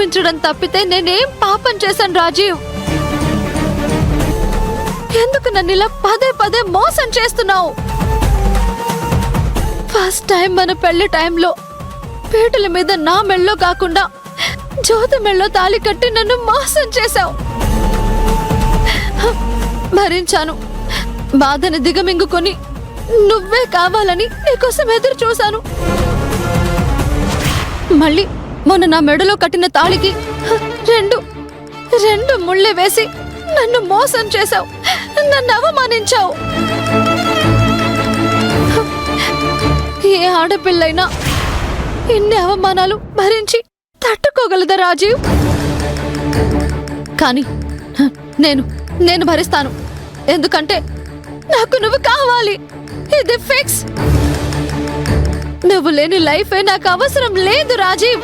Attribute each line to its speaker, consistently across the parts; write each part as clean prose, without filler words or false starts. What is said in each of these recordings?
Speaker 1: ప్రేమించడం తప్పితే నేనేం పాపం చేశాను రాజీవ్? ఎందుకు నన్ను ఇలా పదే పదే మోసం చేస్తున్నావు? ఫస్ట్ టైం మన పెళ్లి టైంలో పీటల మీద నా మెళ్ళో కాకుండా జ్యోతి మెళ్ళో తాళి కట్టి నన్ను మోసం చేశావు. భరించాను, బాధని దిగమింగుకొని నువ్వే కావాలని నీకోసం ఎదురు చూశాను. మళ్ళీ మొన్న నా మెడలో కట్టిన తాళికి రెండు ముళ్ళే వేసి నన్ను మోసం చేశావు, నన్ను అవమానించావు. ఏ ఆడపిల్లైనా ఇన్ని అవమానాలు భరించి తట్టుకోగలదా రాజీవ్? కానీ నేను భరిస్తాను. ఎందుకంటే నాకు నువ్వు కావాలి. ఇది ఫిక్స్. నువ్వు లేని లైఫే నాకు అవసరం లేదు రాజీవ్.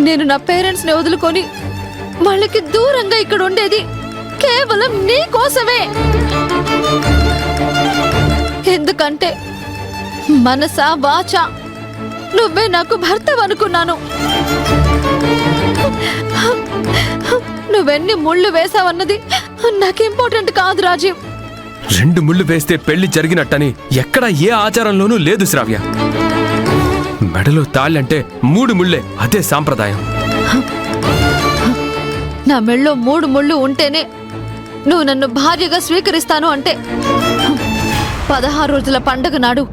Speaker 1: నేను నా పేరెంట్స్ ని వదులుకొని వాళ్ళకి దూరంగా ఇక్కడ ఉండేది కేవలం నీ కోసమే. ఎందుకంటే మనసా వాచా నువ్వే నాకు భర్తవనుకున్నాను. నువ్వెన్ని ముళ్ళు వేసావన్నది నాకు ఇంపార్టెంట్ కాదు రాజీవ్.
Speaker 2: 2 ముళ్ళు వేస్తే పెళ్లి జరిగినట్టని ఎక్కడా ఏ ఆచారంలోనూ లేదు శ్రావ్య. మెడలో తాళ్ళంటే 3 ముళ్ళే, అదే సాంప్రదాయం.
Speaker 1: నా మెళ్ళో 3 ముళ్ళు ఉంటేనే నువ్వు నన్ను భార్యగా స్వీకరిస్తాను అంటే 16 రోజుల పండగ నాడు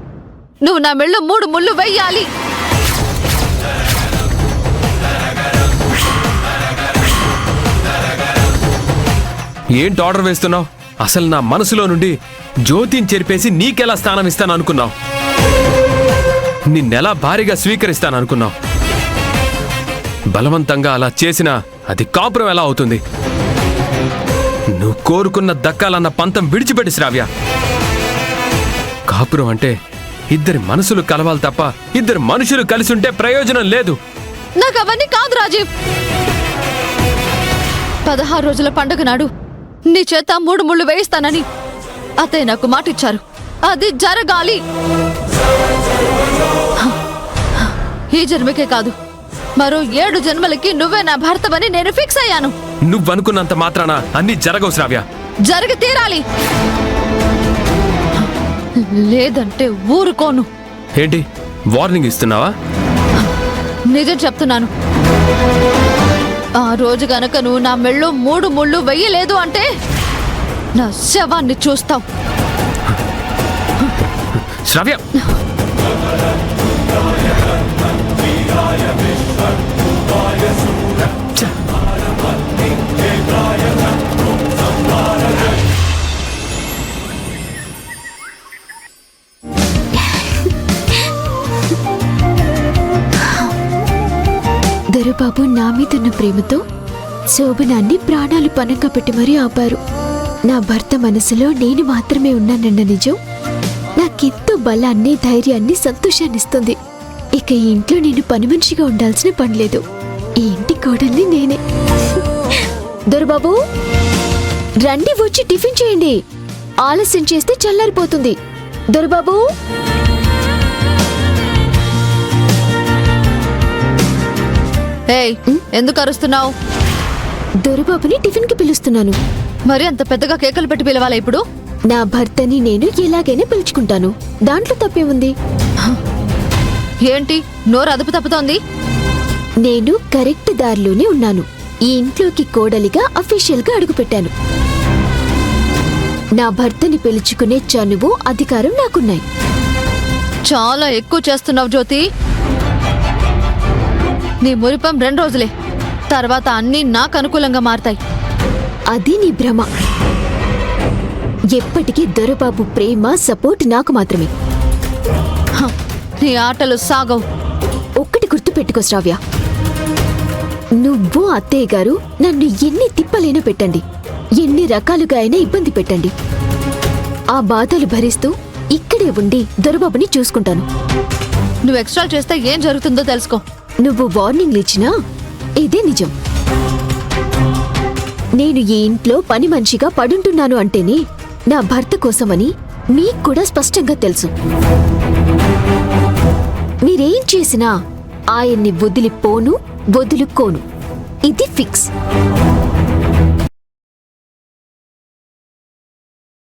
Speaker 1: నువ్వు నా మెళ్ళో 3 ముళ్ళు వెయ్యాలి.
Speaker 2: ఏంటి ఆర్డర్ వేస్తున్నావు? అసలు నా మనసులో నుండి జ్యోతిని చెరిపేసి నీకెలా స్థానం ఇస్తాననుకున్నావు? నిన్నెలా భారీగా స్వీకరిస్తాననుకున్నావు? బలవంతంగా అలా చేసినా అది కాపురం ఎలా అవుతుంది? నువ్వు కోరుకున్న దక్కాలన్న పంతం విడిచిపెట్టి శ్రావ్య. కాపురం అంటే 2 మనసులు కలవాలి తప్ప 2 మనుషులు కలిసి ఉంటే ప్రయోజనం లేదు.
Speaker 1: నాకు అవన్నీ కాదు రాజీవ్. 16 రోజుల పండగ నాడు నీ చేత 3 ముళ్ళు వేయిస్తానని అతయ్య నాకు మాటిచ్చారు. అది జరగాలి. ఈ జన్మకే కాదు, మరో 7 జన్మలకి నువ్వే నా భర్తవని నేను ఫిక్స్ అయ్యాను.
Speaker 2: నువ్వనుకున్నంత మాత్రాన అన్ని జరగవు శ్రావ్య.
Speaker 1: జరిగి తీరాలి, లేదంటే ఊరుకోను.
Speaker 2: ఏంటి వార్నింగ్ ఇస్తున్నావా?
Speaker 1: నిజం చెప్తున్నాను. ఆ రోజు గనక నువ్వు నా మెళ్ళో 3 ముళ్ళు వెయ్యలేదు అంటే నా శవాన్ని చూస్తావు.
Speaker 2: శ్రావ్య,
Speaker 3: దొరబాబు నా మీదున్న ప్రేమతో శోభనాన్ని ప్రాణాలు పనంగా పెట్టి మరీ ఆపారు. నా భర్త మనసులో నేను మాత్రమే ఉన్నానన్న నిజం నాకెంతో బలాన్ని, ధైర్యాన్ని, సంతోషాన్నిస్తుంది. ఇక ఈ ఇంట్లో నేను పని మనిషిగా ఉండాల్సిన పనిలేదు. ఈ ఇంటి కోడల్ని నేనే. దొరబాబు రండి, వచ్చి టిఫిన్ చేయండి. ఆలస్యం చేస్తే చల్లారిపోతుంది. దొరబాబు,
Speaker 1: ఎందుకు అరుస్తున్నావు?
Speaker 3: దొరబాబుని టిఫిన్ కి పిలుస్తున్నాను.
Speaker 1: మరి అంత పెద్దగా కేకలు పెట్టి పిలవాలా ఇప్పుడు?
Speaker 3: నా భర్తని నేను ఎలాగైనా పిలుచుకుంటాను, దాంట్లో తప్పే ఉంది.
Speaker 1: ఏంటి నోరు అదుపు తప్పుతోంది?
Speaker 3: నేను కరెక్ట్ దారిలోనే ఉన్నాను. ఈ ఇంట్లోకి కోడలిగా అఫీషియల్ గా అడుగుపెట్టాను. నా భర్తని పిలుచుకునే చనువు, అధికారం నాకున్నాయి.
Speaker 1: చాలా ఎక్కువ చేస్తున్నావు జ్యోతి. నీ మురిపం 2 రోజులే, తర్వాత అన్నీ నాకు అనుకూలంగా మారతాయి.
Speaker 3: అది నీ భ్రమ. ఎప్పటికీ దొరబాబు ప్రేమ, సపోర్ట్ నాకు మాత్రమే.
Speaker 1: నీ ఆటలు సాగవు.
Speaker 3: ఒక్కటి గుర్తు పెట్టుకో శ్రావ్య, నువ్వు అత్తయ్య గారు నన్ను ఎన్ని తిప్పలైనా పెట్టండి, ఎన్ని రకాలుగా అయినా ఇబ్బంది పెట్టండి, ఆ బాధలు భరిస్తూ ఇక్కడే ఉండి దొరబాబుని చూసుకుంటాను.
Speaker 1: నువ్వు ఎక్స్ట్రా చేస్తే ఏం జరుగుతుందో తెలుసుకో.
Speaker 3: నువ్వు వార్నింగ్లు ఇచ్చినా ఇదే నిజం. నేను ఈ ఇంట్లో పని మనిషిగా పడుంటున్నాను అంటేనే నా భర్త కోసమని మీకు కూడా స్పష్టంగా తెలుసు. మీరేం చేసినా ఆయన్ని వదిలిపోను వదులుకోను ఇది ఫిక్స్